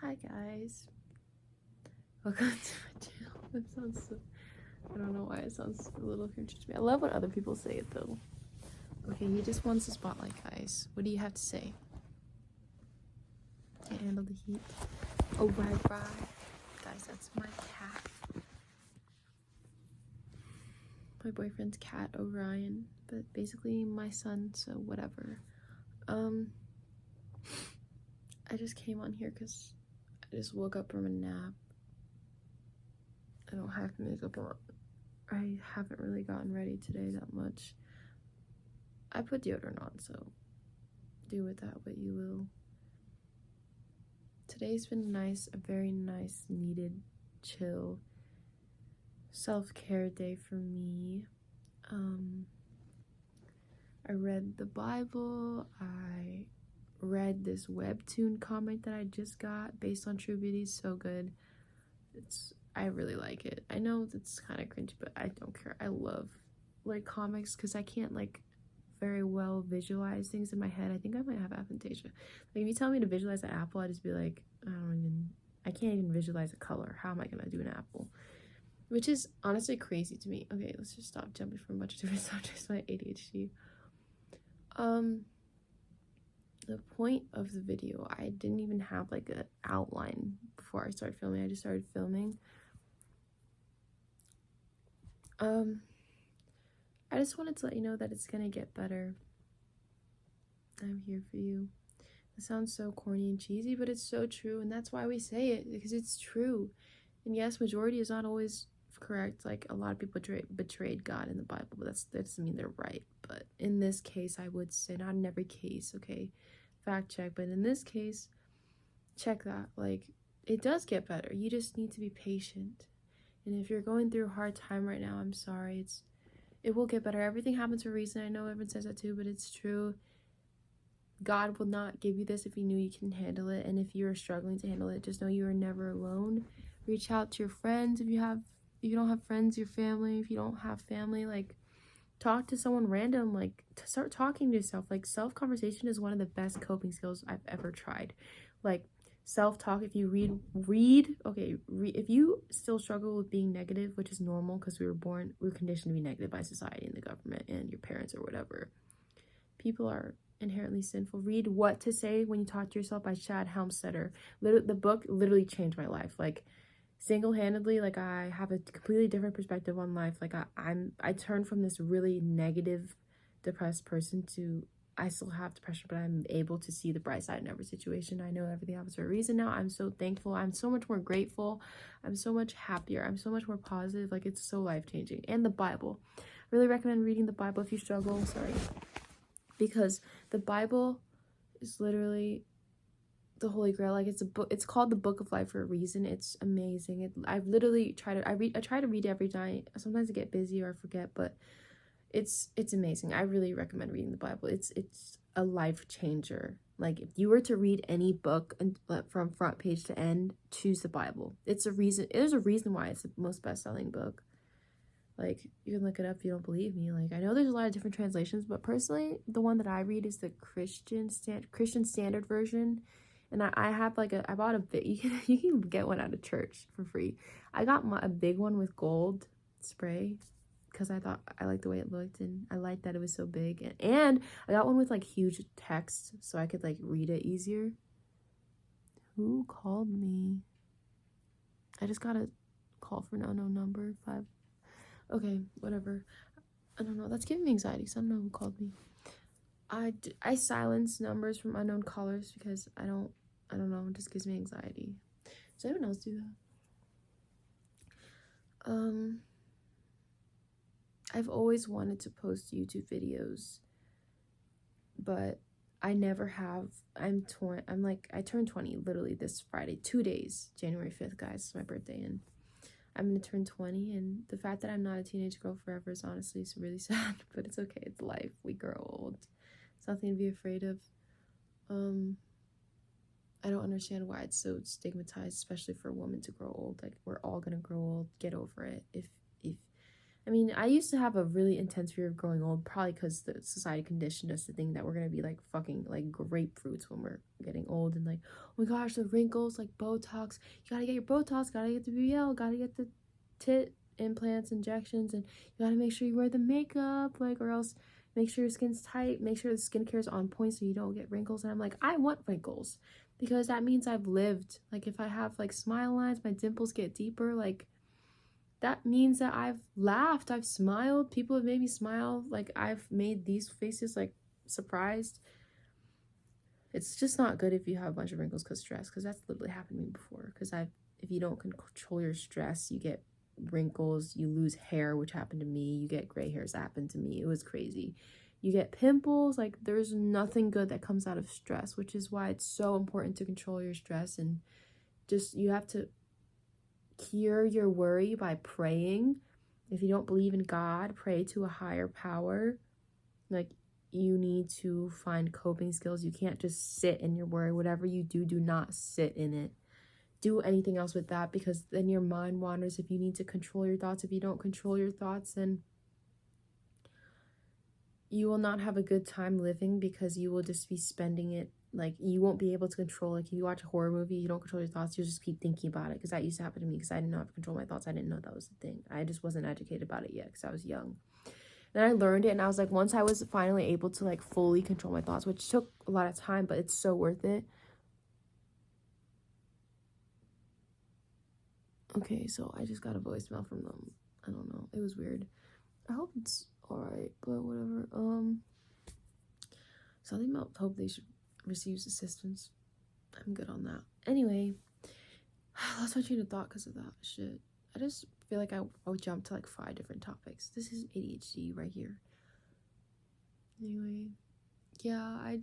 Hi guys, welcome to my channel. It sounds so, I don't know why it sounds a little cringy to me. I love when other people say it though. Okay, he just wants the spotlight, guys. What do you have to say? Can't handle the heat. Oh, right. Guys, that's my cat. My boyfriend's cat, Orion. But basically my son, so whatever. I just came on here because I just woke up from a nap. I don't have makeup on. I haven't really gotten ready today that much. I put deodorant on, so do with that what you will. Today's been nice, a very nice, needed, chill self-care day for me. I read the Bible. I read this webtoon comic that I just got based on True Beauty. So good. I really like it. I know it's kind of cringy, but I don't care. I love like comics because I can't like very well visualize things in my head. I think I might have aphantasia. Like if you tell me to visualize an apple, I just be like, I can't even visualize a color. How am I gonna do an apple? Which is honestly crazy to me. Okay, let's just stop jumping from a bunch of different subjects. My ADHD. The point of the video, I didn't even have like an outline before I started filming. I just started filming. I just wanted to let you know that it's gonna get better. I'm here for you. It sounds so corny and cheesy, but it's so true, and that's why we say it, because it's true. And yes, majority is not always correct. Like a lot of people betrayed God in the Bible, but that doesn't mean they're right. But in this case, I would say, not in every case, okay, fact check, but in this case, check that. Like it does get better. You just need to be patient. And if you're going through a hard time right now, I'm sorry. It will get better. Everything happens for a reason. I know everyone says that too, but it's true. God will not give you this if you knew you can handle it. And if you're struggling to handle it, just know you are never alone. Reach out to your friends if you don't have friends, your family. If you don't have family, like talk to someone random. Like start talking to yourself. Like self-conversation is one of the best coping skills I've ever tried. Like self-talk. If you if you still struggle with being negative, which is normal because we were conditioned to be negative by society and the government and your parents or whatever. People are inherently sinful. Read What to Say When You Talk to Yourself by Chad Helmstetter. The book literally changed my life. Like single-handedly, like I have a completely different perspective on life. Like I turned from this really negative, depressed person to I still have depression, but I'm able to see the bright side in every situation. I know everything happens for a reason now. I'm so thankful. I'm so much more grateful. I'm so much happier. I'm so much more positive. Like it's so life-changing. And the Bible. I really recommend reading the Bible if you struggle. Sorry. Because the Bible is literally the Holy Grail. Like it's a book. It's called the Book of Life for a reason. It's amazing. I've literally tried to. I try to read it every night. Sometimes I get busy or I forget, but it's amazing. I really recommend reading the Bible. It's a life changer. Like if you were to read any book and from front page to end, choose the Bible. There's a reason why it's the most best-selling book. Like you can look it up if you don't believe me. Like I know there's a lot of different translations, but personally the one that I read is the Christian Standard Version. And I have like I bought a bit. You can get one at a church for free. I got a big one with gold spray because I thought I liked the way it looked, and I liked that it was so big. And I got one with like huge text so I could like read it easier. Who called me? I just got a call for an unknown number. Okay, whatever. I don't know. That's giving me anxiety because I don't know who called me. I silence numbers from unknown callers because I don't know. It just gives me anxiety. Does anyone else do that? I've always wanted to post YouTube videos, but I never have. I turned 20 literally this Friday. 2 days, January 5th, guys. It's my birthday, and I'm gonna turn 20, and the fact that I'm not a teenage girl forever is honestly really sad, but it's okay. It's life. We grow old. It's nothing to be afraid of. I don't understand why it's so stigmatized, especially for a woman to grow old. Like we're all gonna grow old. Get over it. If I mean, I used to have a really intense fear of growing old, probably because the society conditioned us to think that we're gonna be like fucking like grapefruits when we're getting old, and like, oh my gosh, the wrinkles, like Botox. You gotta get your Botox, gotta get the BBL, gotta get the tit implants, injections, and you gotta make sure you wear the makeup, like, or else make sure your skin's tight, make sure the skincare is on point so you don't get wrinkles. And I'm like, I want wrinkles because that means I've lived. Like, if I have like smile lines, my dimples get deeper, like that means that I've laughed, I've smiled, people have made me smile, like I've made these faces like surprised. It's just not good if you have a bunch of wrinkles because stress, because that's literally happened to me before. Because if you don't control your stress, you get wrinkles, you lose hair, which happened to me, you get gray hairs, that happened to me, it was crazy. You get pimples, like there's nothing good that comes out of stress, which is why it's so important to control your stress. And just, you have to cure your worry by praying. If you don't believe in God, pray to a higher power. Like, you need to find coping skills. You can't just sit in your worry. Whatever you do, do not sit in it. Do anything else with that, because then your mind wanders. If you need to control your thoughts, if you don't control your thoughts, then you will not have a good time living, because you will just be spending it, like, you won't be able to control. Like, if you watch a horror movie, you don't control your thoughts, you'll just keep thinking about it, because that used to happen to me, because I didn't know how to control my thoughts. I didn't know that was the thing. I just wasn't educated about it yet, because I was young. Then I learned it, and I was like, once I was finally able to like fully control my thoughts, which took a lot of time, but it's so worth it. Okay, so I just got a voicemail from them. I don't know, it was weird. I hope it's alright, but whatever. Something about hope they should receive assistance. I'm good on that. Anyway, I lost my train of thought because of that shit. I just feel like I would jump to like 5 different topics. This is ADHD right here. Anyway, yeah, I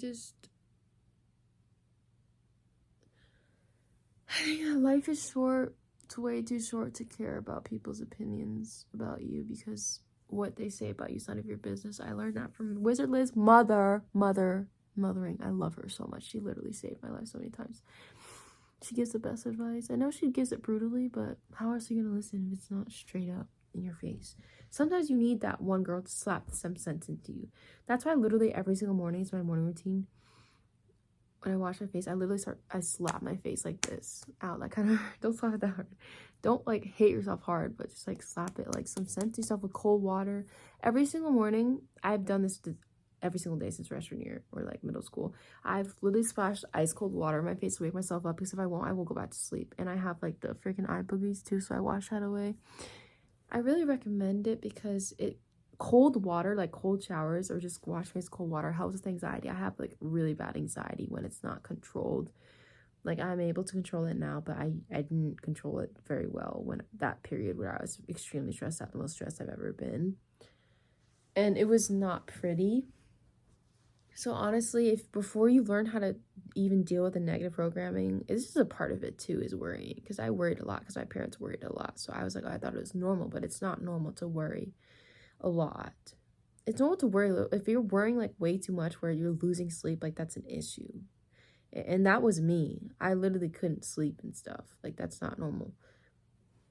think life is short. It's way too short to care about people's opinions about you, because what they say about you is none of your business. I learned that from Wizard Liz mothering. I love her so much. She literally saved my life so many times. She gives the best advice. I know she gives it brutally, but how else are you gonna listen if it's not straight up in your face? Sometimes you need that one girl to slap some sense into you. That's why literally every single morning is my morning routine. When I wash my face, I slap my face like this. Ow, that kind of hurt. Don't slap it that hard. Don't like hate yourself hard, but just like slap it like some sense to yourself with cold water. Every single morning, I've done this every single day since freshman year or like middle school. I've literally splashed ice cold water in my face to wake myself up, because if I won't, I will go back to sleep. And I have like the freaking eye boogies too, so I wash that away. I really recommend it because cold water, like cold showers or just wash face cold water, helps with anxiety. I have like really bad anxiety when it's not controlled. Like, I'm able to control it now, but I didn't control it very well when that period where I was extremely stressed out, the most stressed I've ever been. And it was not pretty. So honestly, if before you learn how to even deal with the negative programming, this is a part of it too, is worrying. Because I worried a lot because my parents worried a lot. So I was like, oh, I thought it was normal, but it's not normal to worry a lot. It's normal to worry. If you're worrying like way too much where you're losing sleep, like that's an issue. And that was me. I literally couldn't sleep and stuff. Like, that's not normal.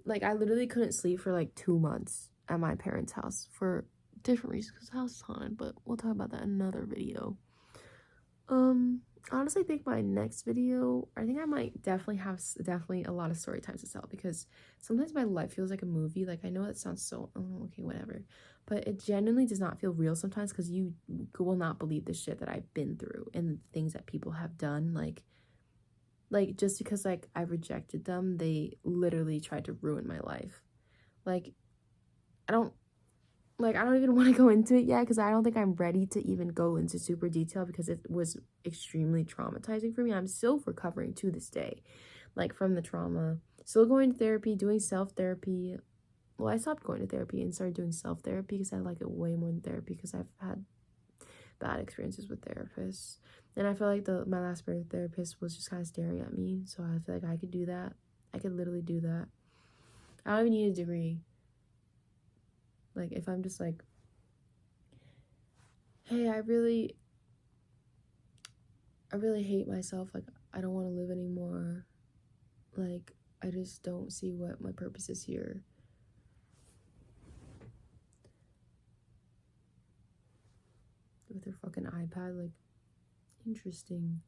Like, I literally couldn't sleep for like 2 months at my parents' house for different reasons, because the house is haunted, but we'll talk about that in another video. Honestly, I think my next video, I think I might definitely have a lot of story times to tell, because sometimes my life feels like a movie. Like, I know that sounds so, oh, okay, whatever, but it genuinely does not feel real sometimes, because you will not believe the shit that I've been through and the things that people have done. Like just because like I rejected them, they literally tried to ruin my life. Like, I don't even want to go into it yet, because I don't think I'm ready to even go into super detail, because it was extremely traumatizing for me. I'm still recovering to this day, like, from the trauma. Still going to therapy, doing self-therapy. Well, I stopped going to therapy and started doing self-therapy because I like it way more than therapy, because I've had bad experiences with therapists. And I feel like my last therapist was just kind of staring at me. So I feel like I could do that. I could literally do that. I don't even need a degree. Like, if I'm just like, hey, I really hate myself. Like, I don't want to live anymore. Like, I just don't see what my purpose is here. an iPad. Like, interesting.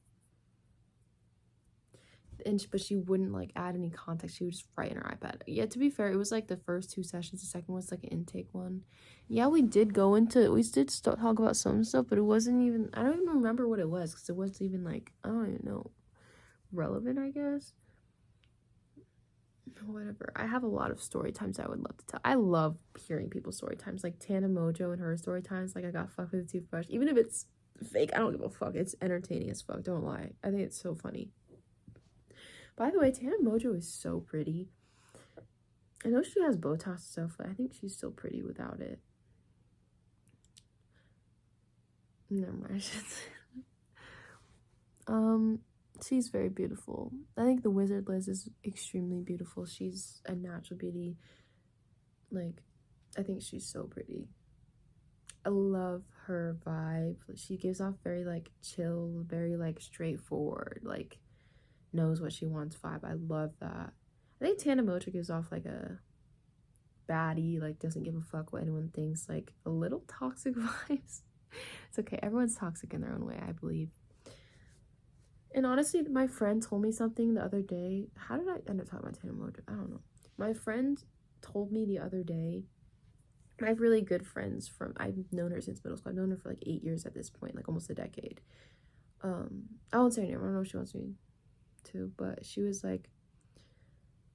But she wouldn't like add any context. She would just write in her iPad. Yeah, to be fair, it was like the first 2 sessions. The second was like an intake one. Yeah, we did talk about some stuff, but it wasn't even, I don't even remember what it was, because it wasn't even like, I don't even know, relevant, I guess. Whatever. I have a lot of story times I would love to tell. I love hearing people's story times, like Tana Mojo and her story times. Like, I got fucked with a toothbrush. Even if it's fake, I don't give a fuck. It's entertaining as fuck, don't lie. I think it's so funny. By the way, Tana Mojo is so pretty. I know she has Botox and stuff, but I think she's still pretty without it. Never mind. She's very beautiful. I think the Wizard Liz is extremely beautiful. She's a natural beauty. Like, I think she's so pretty. I love her vibe. She gives off very like chill, very like straightforward, like knows what she wants vibe. I love that. I think Tana Mojo gives off like a baddie, like doesn't give a fuck what anyone thinks, like a little toxic vibes. It's okay, everyone's toxic in their own way, I believe. And honestly, my friend told me something the other day. How did I end up talking about Tana Mojo? I don't know. My friend told me the other day, I have really good friends I've known her since middle school. I've known her for like 8 years at this point, like almost a decade. I won't say her name, I don't know if she wants me to, but she was like,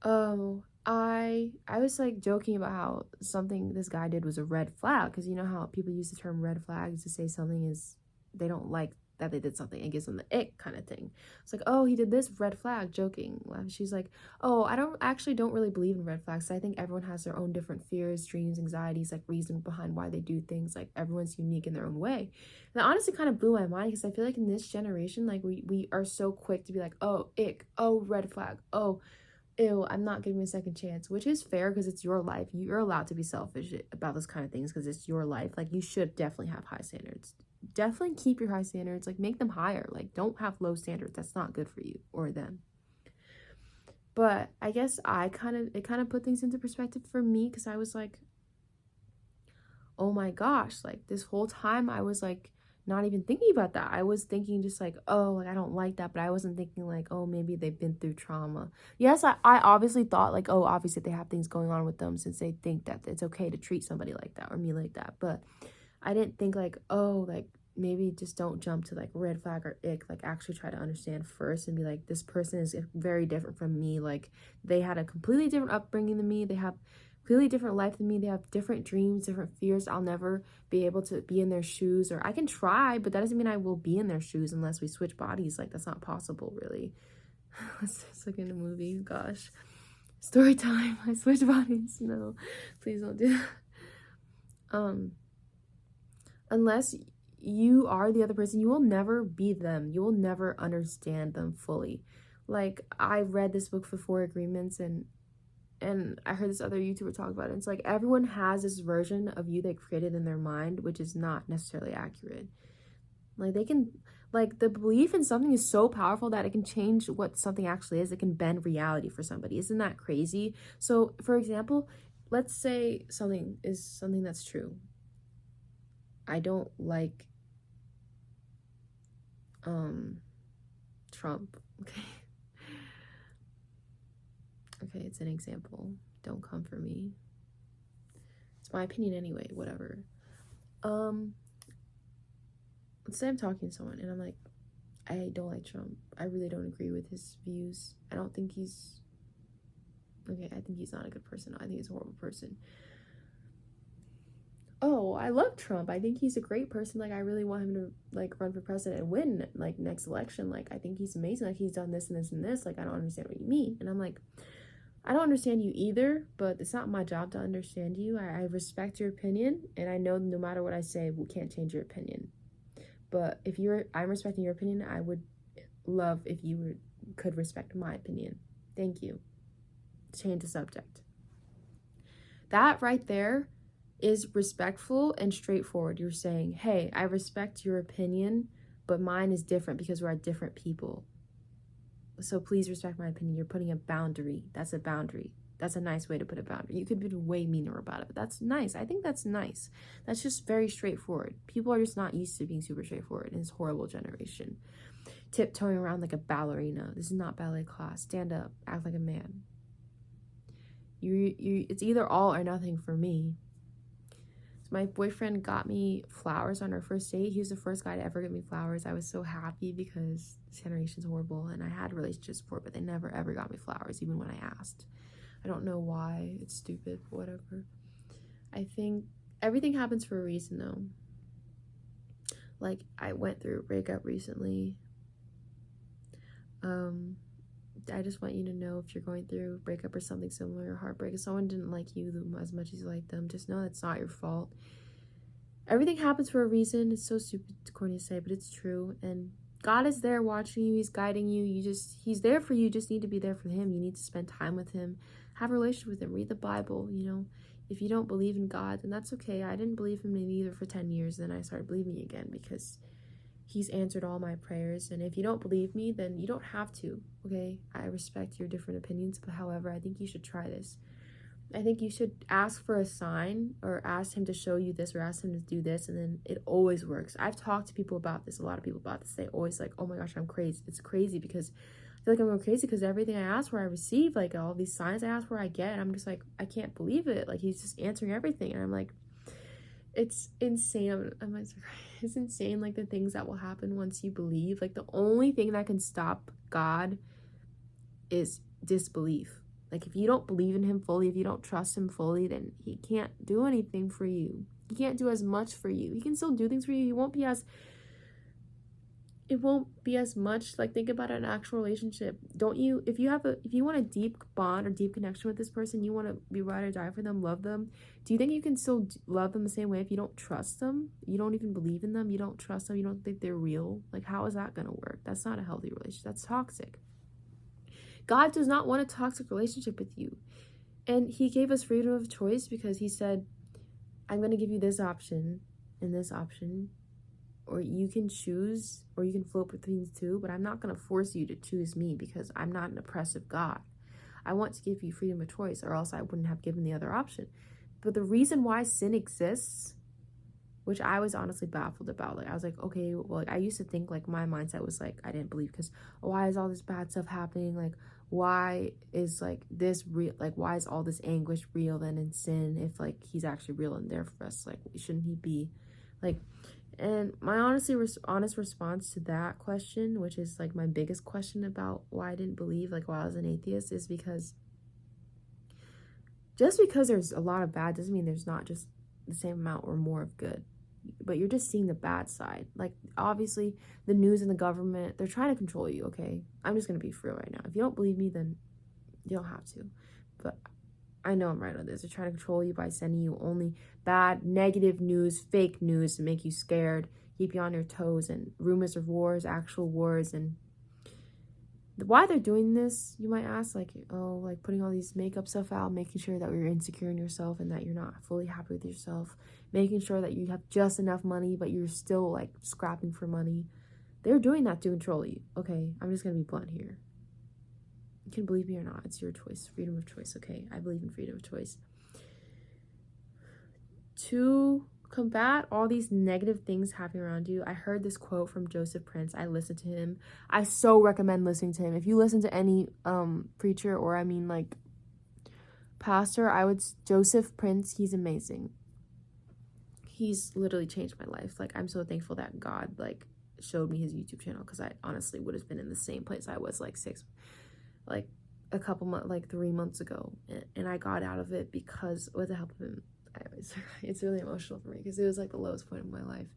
oh, I was like joking about how something this guy did was a red flag, because you know how people use the term red flags to say something is, they don't like that they did something, it gives them the ick kind of thing. It's like, oh, he did this, red flag, joking. She's like, oh, I don't really believe in red flags. I think everyone has their own different fears, dreams, anxieties, like reason behind why they do things. Like, everyone's unique in their own way. And that honestly kind of blew my mind, because I feel like in this generation, like we are so quick to be like, oh, ick, oh, red flag, oh, ew, I'm not giving a second chance, which is fair because it's your life. You're allowed to be selfish about those kind of things because it's your life. Like, you should definitely have high standards. Definitely keep your high standards, like make them higher. Like, don't have low standards. That's not good for you or them. But I guess it kind of put things into perspective for me, because I was like, oh my gosh, like this whole time I was like not even thinking about that. I was thinking just like, oh, like I don't like that, but I wasn't thinking like, oh, maybe they've been through trauma. Yes, I obviously thought like, oh, obviously they have things going on with them, since they think that it's okay to treat somebody like that or me like that. But I didn't think like, oh, like maybe just don't jump to like red flag or ick. Like, actually try to understand first and be like, this person is very different from me. Like, they had a completely different upbringing than me. They have completely different life than me. They have different dreams, different fears. I'll never be able to be in their shoes, or I can try, but that doesn't mean I will be in their shoes unless we switch bodies. Like, that's not possible, really. It's like in a movie. Gosh, story time. I switch bodies. No, please don't do that. Unless you are the other person, you will never be them. You will never understand them fully. Like, I read this book, The 4 Agreements, and I heard this other YouTuber talk about it. It's like, everyone has this version of you they created in their mind, which is not necessarily accurate. Like, they can, like, the belief in something is so powerful that it can change what something actually is. It can bend reality for somebody. Isn't that crazy? So, for example, let's say something that's true. I don't like Trump. Okay, it's an example. Don't come for me. It's my opinion anyway, whatever. Let's say I'm talking to someone and I'm like, I don't like Trump. I really don't agree with his views. I don't think he's okay, I think he's not a good person. I think he's a horrible person. Oh, I love Trump. I think he's a great person. Like, I really want him to like run for president and win like next election. Like, I think he's amazing. Like, he's done this and this and this. Like, I don't understand what you mean. And I'm like, I don't understand you either, but it's not my job to understand you. I respect your opinion, and I know no matter what I say, we can't change your opinion. But if I'm respecting your opinion, I would love if you could respect my opinion. Thank you. Change the subject. That right there is respectful and straightforward. You're saying, hey, I respect your opinion, but mine is different because we're different people. So please respect my opinion. You're putting a boundary. That's a boundary. That's a nice way to put a boundary. You could be way meaner about it, but that's nice. I think that's nice. That's just very straightforward. People are just not used to being super straightforward in this horrible generation. Tiptoeing around like a ballerina. This is not ballet class. Stand up. Act like a man. It's either all or nothing for me. So my boyfriend got me flowers on our first date. He was the first guy to ever get me flowers. I was so happy because this generation's horrible, and I had relationships before, but they never ever got me flowers, even when I asked. I don't know why. It's stupid, but whatever. I think everything happens for a reason, though. Like, I went through a breakup recently. I just want you to know, if you're going through a breakup or something similar, or heartbreak, if someone didn't like you as much as you like them, just know it's not your fault. Everything happens for a reason. It's so stupid, corny to say, but it's true. And God is there watching you. He's guiding you. He's there for you. You just need to be there for him. You need to spend time with him, have a relationship with him, read the Bible. If you don't believe in God, then that's okay. I didn't believe him in either for 10 years. Then I started believing again because he's answered all my prayers. And if you don't believe me, then you don't have to, okay? I respect your different opinions, but however, I think you should try this. I think you should ask for a sign, or ask him to show you this, or ask him to do this, and then it always works. I've talked to people about this, a lot of people about this. They always like, oh my gosh, I'm crazy. It's crazy because I feel like I'm going crazy because everything I ask for, I receive. Like, all these signs I ask for, I get. I'm just like, I can't believe it. Like, he's just answering everything. And I'm like, it's insane. I'm like, it's insane, like, the things that will happen once you believe. Like, the only thing that can stop God is disbelief. Like, if you don't believe in him fully, if you don't trust him fully, then he can't do anything for you. He can't do as much for you. He can still do things for you. It won't be as much. Like, think about an actual relationship. If you want a deep bond or deep connection with this person, you want to be ride or die for them, love them, do you think you can still love them the same way if you don't trust them? You don't even believe in them, you don't trust them, you don't think they're real? Like, how is that gonna work? That's not a healthy relationship. That's toxic. God does not want a toxic relationship with you. And he gave us freedom of choice because he said, I'm going to give you this option and this option, or you can choose, or you can float between the two, but I'm not going to force you to choose me because I'm not an oppressive God. I want to give you freedom of choice, or else I wouldn't have given the other option. But the reason why sin exists, which I was honestly baffled about, like, I was like, okay, well, like, I used to think, like, my mindset was like, I didn't believe because why is all this bad stuff happening? Like, why is, like, this real? Like, why is all this anguish real then in sin if, like, he's actually real and there for us? Like, shouldn't he be? Like, and my honest response to that question, which is, like, my biggest question about why I didn't believe, like, while I was an atheist, is because just because there's a lot of bad doesn't mean there's not just the same amount or more of good. But you're just seeing the bad side. Like, obviously, the news and the government, they're trying to control you, okay? I'm just going to be for real right now. If you don't believe me, then you don't have to. But I know I'm right on this. They're trying to control you by sending you only bad, negative news, fake news to make you scared, keep you on your toes, and rumors of wars, actual wars. And why they're doing this, you might ask, like, oh, like, putting all these makeup stuff out, making sure that you're insecure in yourself and that you're not fully happy with yourself, making sure that you have just enough money but you're still, like, scrapping for money. They're doing that to control you, okay? I'm just gonna be blunt here. You can believe me or not, it's your choice. Freedom of choice, okay? I believe in freedom of choice. To combat all these negative things happening around you, I heard this quote from Joseph Prince. I listened to him. I so recommend listening to him. If you listen to any preacher, or I mean, like, pastor, Joseph Prince, he's amazing. He's literally changed my life. Like, I'm so thankful that God, like, showed me his YouTube channel, because I honestly would have been in the same place I was, like, 3 months ago, and I got out of it because with the help of him. It's really emotional for me because it was, like, the lowest point of my life.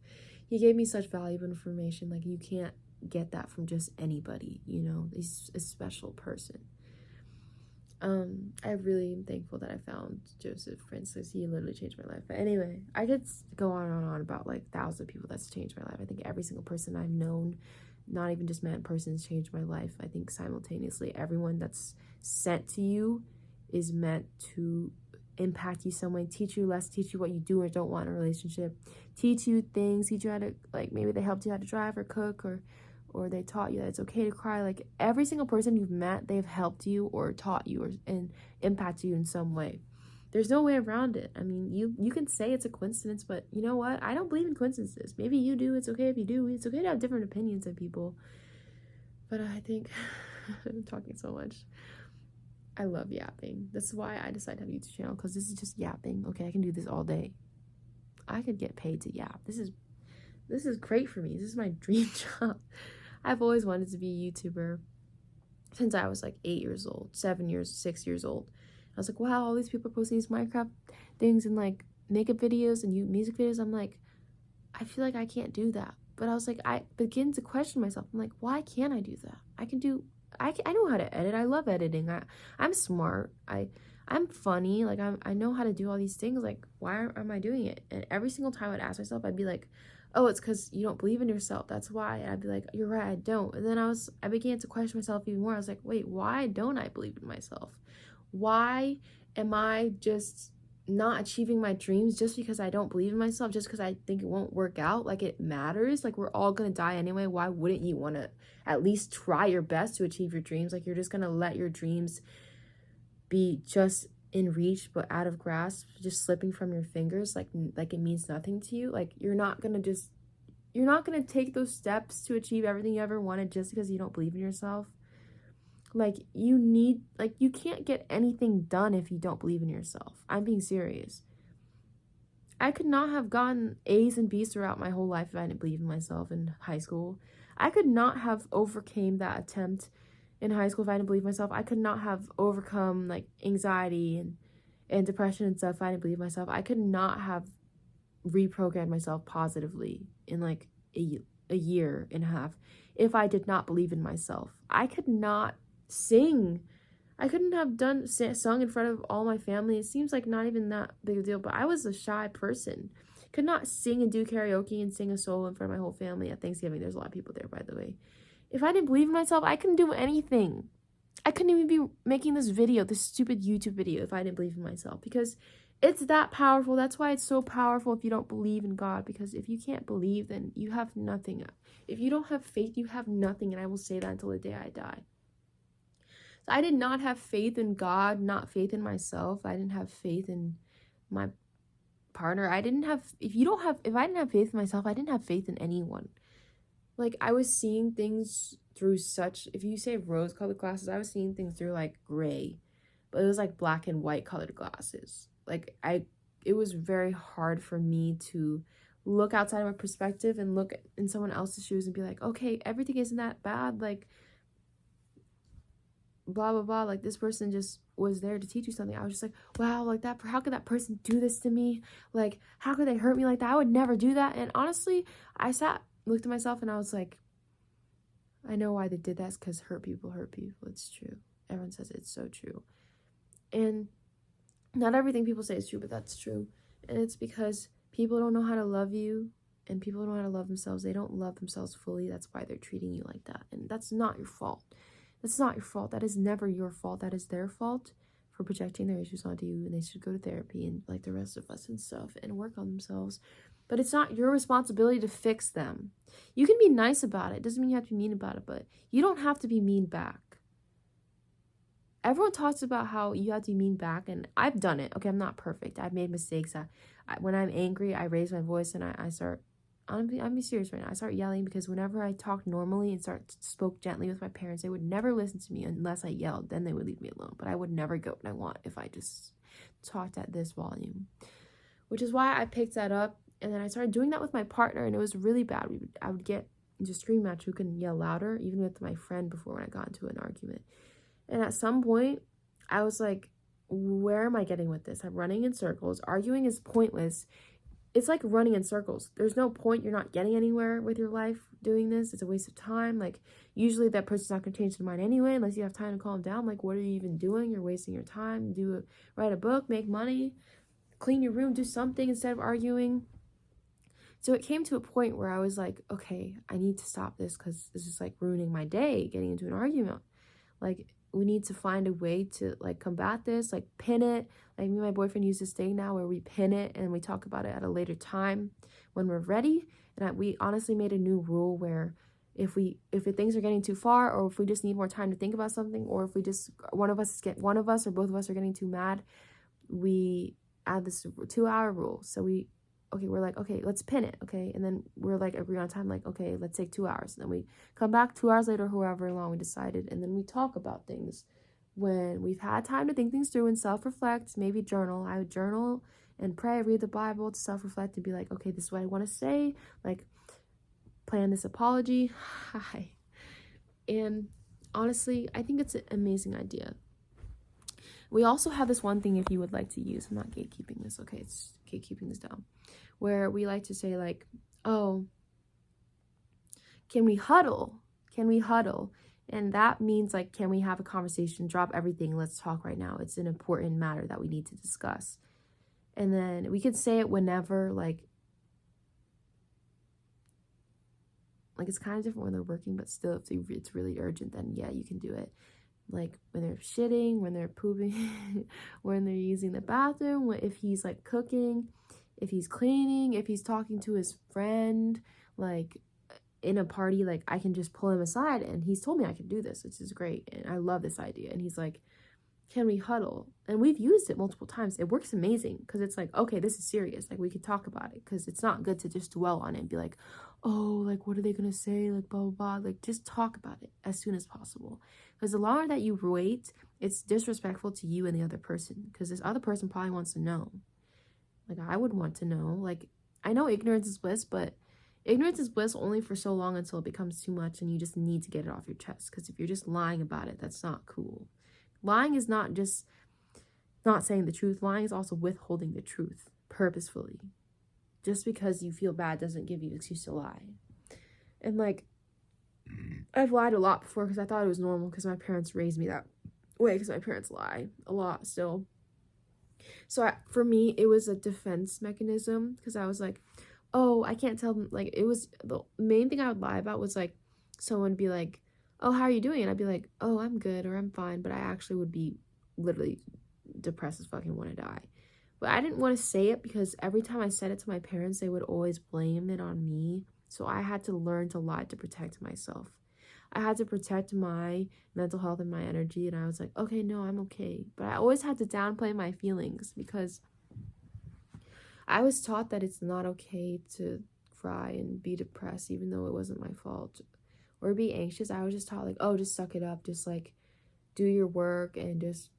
He gave me such valuable information. Like, you can't get that from just anybody, you know? He's a special person. I really am thankful that I found Joseph Prince, because he literally changed my life. But anyway, I could go on and on about, like, thousands of people that's changed my life. I think every single person I've known, not even just met in person, has changed my life. I think simultaneously, everyone that's sent to you is meant to impact you some way, teach you what you do or don't want in a relationship, teach you things, teach you how to, like, maybe they helped you how to drive or cook, or or they taught you that it's okay to cry. Like every single person you've met, they've helped you or taught you or and impacted you in some way. There's no way around it. I mean, you can say it's a coincidence, but you know what? I don't believe in coincidences. Maybe you do. It's okay if you do. It's okay to have different opinions than people. But I think I'm talking so much. I love yapping. That's why I decided to have a YouTube channel, because this is just yapping. Okay, I can do this all day. I could get paid to yap. This is great for me. This is my dream job. I've always wanted to be a YouTuber since I was like 8 years old, 6 years old. I was like, wow, all these people are posting these Minecraft things and like makeup videos and music videos. I'm like, I feel like I can't do that. But I was like, I begin to question myself. I'm like, why can't I do that? I know how to edit. I love editing. I'm smart. I'm funny. Like I know how to do all these things. Like, why am I doing it? And every single time I'd ask myself, I'd be like, oh, it's because you don't believe in yourself. That's why. And I'd be like, you're right, I don't. And then I began to question myself even more. I was like, wait, why don't I believe in myself? Why am I just not achieving my dreams just because I don't believe in myself, just because I think it won't work out? Like, it matters. Like, we're all gonna die anyway. Why wouldn't you want to at least try your best to achieve your dreams? Like, you're just gonna let your dreams be just in reach but out of grasp, just slipping from your fingers, like it means nothing to you. Like, you're not gonna take those steps to achieve everything you ever wanted just because you don't believe in yourself. Like, you can't get anything done if you don't believe in yourself. I'm being serious. I could not have gotten A's and B's throughout my whole life if I didn't believe in myself in high school. I could not have overcame that attempt in high school if I didn't believe myself. I could not have overcome like anxiety and depression and stuff if I didn't believe myself. I could not have reprogrammed myself positively in like a year and a half if I did not believe in myself. I could not sing. I couldn't have sung in front of all my family. It seems like not even that big a deal, but I was a shy person. Could not sing and do karaoke and sing a solo in front of my whole family at Thanksgiving. There's a lot of people there, by the way. If I didn't believe in myself, I couldn't do anything. I couldn't even be making this stupid YouTube video, if I didn't believe in myself, because it's that powerful. That's why it's so powerful if you don't believe in God, because if you can't believe, then you have nothing. If you don't have faith, you have nothing, and I will say that until the day I die. So I did not have faith in God, not faith in myself. I didn't have faith in my partner. If I didn't have faith in myself, I didn't have faith in anyone. Like, I was seeing things through if you say rose-colored glasses, I was seeing things through like gray, but it was like black and white colored glasses. Like, it was very hard for me to look outside of my perspective and look in someone else's shoes and be like, okay, everything isn't that bad. Like, blah blah blah, like this person just was there to teach you something. I was just like, wow, like that, how could that person do this to me? Like, how could they hurt me like that? I would never do that. And honestly, looked at myself and I was like, I know why they did that. It's because hurt people. It's true. Everyone says it's so true. And not everything people say is true, but that's true. And it's because people don't know how to love you, and people don't know how to love themselves. They don't love themselves fully. That's why they're treating you like that. And that's not your fault. That's not your fault. That is never your fault. That is their fault for projecting their issues onto you, and they should go to therapy and like the rest of us and stuff and work on themselves. But it's not your responsibility to fix them. You can be nice about it. It doesn't mean you have to be mean about it, but you don't have to be mean back. Everyone talks about how you have to be mean back, and I've done it. Okay, I'm not perfect. I've made mistakes. When I'm angry, I raise my voice and I start. I'm being serious right now. I start yelling because whenever I talked normally and spoke gently with my parents, they would never listen to me unless I yelled. Then they would leave me alone. But I would never get what I want if I just talked at this volume, which is why I picked that up. And then I started doing that with my partner, and it was really bad. I would get into a scream match who can yell louder, even with my friend before when I got into an argument. And at some point, I was like, where am I getting with this? I'm running in circles. Arguing is pointless. It's like running in circles. There's no point. You're not getting anywhere with your life doing this. It's a waste of time. Like, usually that person's not going to change their mind anyway unless you have time to calm down. Like, what are you even doing? You're wasting your time. Write a book, make money, clean your room, do something instead of arguing. So it came to a point where I was like, okay, I need to stop this because this is like ruining my day, getting into an argument. Like, we need to find a way to like combat this, like pin it. Like, me and my boyfriend use this thing now where we pin it and we talk about it at a later time when we're ready. And we honestly made a new rule where if things are getting too far, or if we just need more time to think about something, or if we just one of us or both of us are getting too mad, we add this 2-hour rule. So we're like, okay, let's pin it, okay, and then we're like agree on time, like, okay, let's take 2 hours, and then we come back 2 hours later, however long we decided, and then we talk about things when we've had time to think things through and self-reflect. Maybe journal. I would journal and pray, read the Bible to self-reflect and be like, okay, this is what I want to say, like plan this apology. Hi. And honestly, I think it's an amazing idea. We also have this one thing, if you would like to use, I'm not gatekeeping this, okay, it's gatekeeping this down, where we like to say like, oh, can we huddle? And that means like, can we have a conversation, drop everything, let's talk right now, it's an important matter that we need to discuss. And then we could say it whenever, like it's kind of different when they're working, but still, if it's really urgent, then yeah, you can do it. Like when they're shitting, when they're pooping, when they're using the bathroom, if he's like cooking, if he's cleaning, if he's talking to his friend, like in a party, like I can just pull him aside, and he's told me I can do this, which is great, and I love this idea. And he's like, can we huddle? And we've used it multiple times. It works amazing, because it's like, okay, this is serious, like we could talk about it, because it's not good to just dwell on it and be like, oh, like what are they gonna say, like blah blah blah. Like just talk about it as soon as possible, because the longer that you wait, it's disrespectful to you and the other person, because this other person probably wants to know. Like I would want to know. Like I know ignorance is bliss, but ignorance is bliss only for so long until it becomes too much and you just need to get it off your chest. Because if you're just lying about it, that's not cool. Lying is not just not saying the truth. Lying is also withholding the truth purposefully. Just because you feel bad doesn't give you an excuse to lie. And like, I've lied a lot before because I thought it was normal, because my parents raised me that way, because my parents lie a lot still. So for me, it was a defense mechanism, because I was like, oh, I can't tell them. Like, it was the main thing I would lie about was like, someone would be like, oh, how are you doing? And I'd be like, oh, I'm good, or I'm fine. But I actually would be literally depressed as fucking want to die. But I didn't want to say it, because every time I said it to my parents, they would always blame it on me. So I had to learn to lie to protect myself. I had to protect my mental health and my energy. And I was like, okay, no, I'm okay. But I always had to downplay my feelings, because I was taught that it's not okay to cry and be depressed, even though it wasn't my fault, or be anxious. I was just taught like, oh, just suck it up, just like do your work and just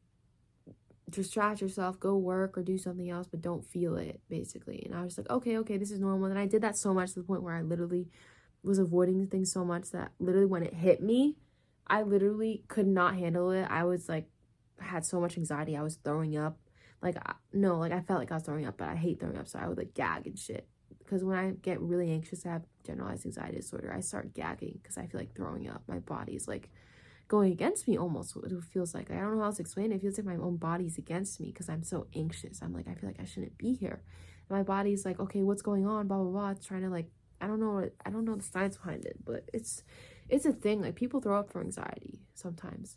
distract yourself, go work or do something else, but don't feel it, basically. And I was like, okay, this is normal. And I did that so much to the point where I literally was avoiding things so much that literally when it hit me, I literally could not handle it. I was like, had so much anxiety, I was throwing up. Like, no, like I felt like I was throwing up, but I hate throwing up, so I would like gag and shit. Because when I get really anxious, I have generalized anxiety disorder, I start gagging because I feel like throwing up. My body's like going against me almost, what it feels like. I don't know how else to explain it. It feels like my own body's against me because I'm so anxious. I'm like, I feel like I shouldn't be here. And my body's like, okay, what's going on? Blah, blah, blah. It's trying to like, I don't know the science behind it, but it's a thing. Like people throw up for anxiety sometimes.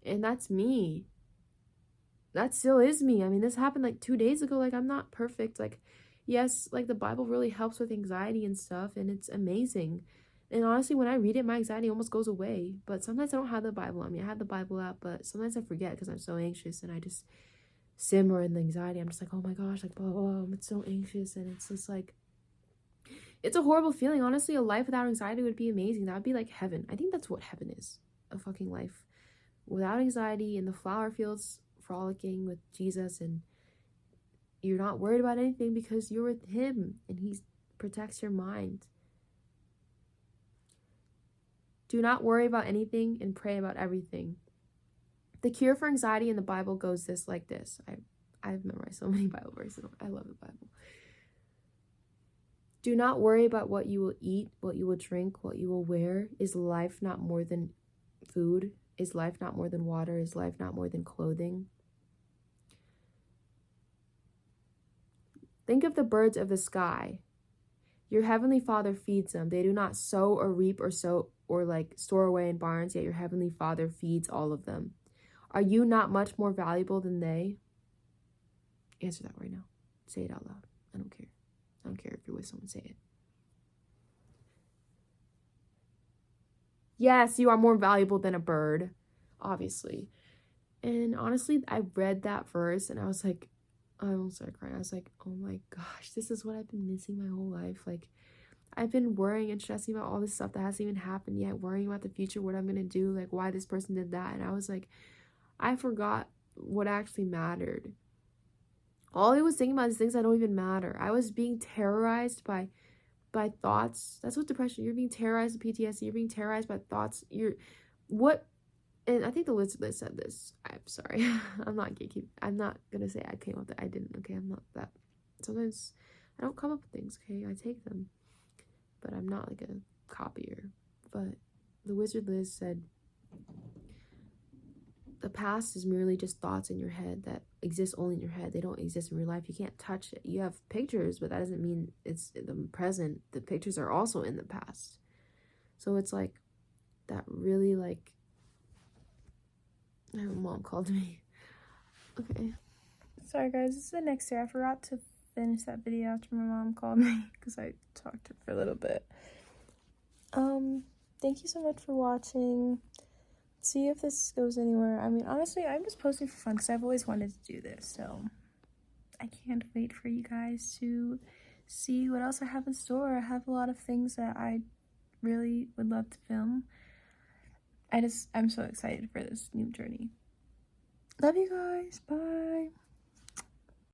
And that's me. That still is me. I mean, this happened like 2 days ago. Like, I'm not perfect. Like, yes, like the Bible really helps with anxiety and stuff, and it's amazing. And honestly, when I read it, my anxiety almost goes away. But sometimes I don't have the Bible on me. I have the Bible app, but sometimes I forget because I'm so anxious, and I just simmer in the anxiety. I'm just like, oh my gosh, like, blah, blah, blah. I'm so anxious. And it's just like, it's a horrible feeling. Honestly, a life without anxiety would be amazing. That would be like heaven. I think that's what heaven is, a fucking life without anxiety in the flower fields, frolicking with Jesus, and you're not worried about anything because you're with him and he protects your mind. Do not worry about anything and pray about everything. The cure for anxiety in the Bible goes like this. I've memorized so many Bible verses. I love the Bible. Do not worry about what you will eat, what you will drink, what you will wear. Is life not more than food? Is life not more than water? Is life not more than clothing? Think of the birds of the sky. Your heavenly Father feeds them. They do not sow or reap or store away in barns, yet your heavenly Father feeds all of them. Are you not much more valuable than they? Answer that right now. Say it out loud. I don't care. I don't care if you're with someone, say it. Yes, you are more valuable than a bird, obviously. And honestly, I read that verse and I was like, I almost started crying. I was like, oh my gosh, this is what I've been missing my whole life. Like, I've been worrying and stressing about all this stuff that hasn't even happened yet, worrying about the future, what I'm gonna do, like why this person did that. And I was like, I forgot what actually mattered. All I was thinking about is things that don't even matter. I was being terrorized by thoughts. That's what depression. You're being terrorized by PTSD. You're being terrorized by thoughts. What and I think the list said this. I'm sorry. I'm not gatekeep. I'm not gonna say I came up with it. I didn't. Okay, I'm not that. Sometimes I don't come up with things. Okay, I take them, but I'm not like a copier. But the Wizard Liz said, the past is merely just thoughts in your head that exist only in your head. They don't exist in real life. You can't touch it. You have pictures, but that doesn't mean it's the present. The pictures are also in the past. So it's like that really like. My mom called me. Okay. Sorry guys, this is the next day. I forgot to finish that video after my mom called me because I talked to her for a little bit. Thank you so much for watching. See if this goes anywhere. I mean, honestly, I'm just posting for fun because I've always wanted to do this, so I can't wait for you guys to see what else I have in store. I have a lot of things that I really would love to film. I'm so excited for this new journey. Love you guys. Bye.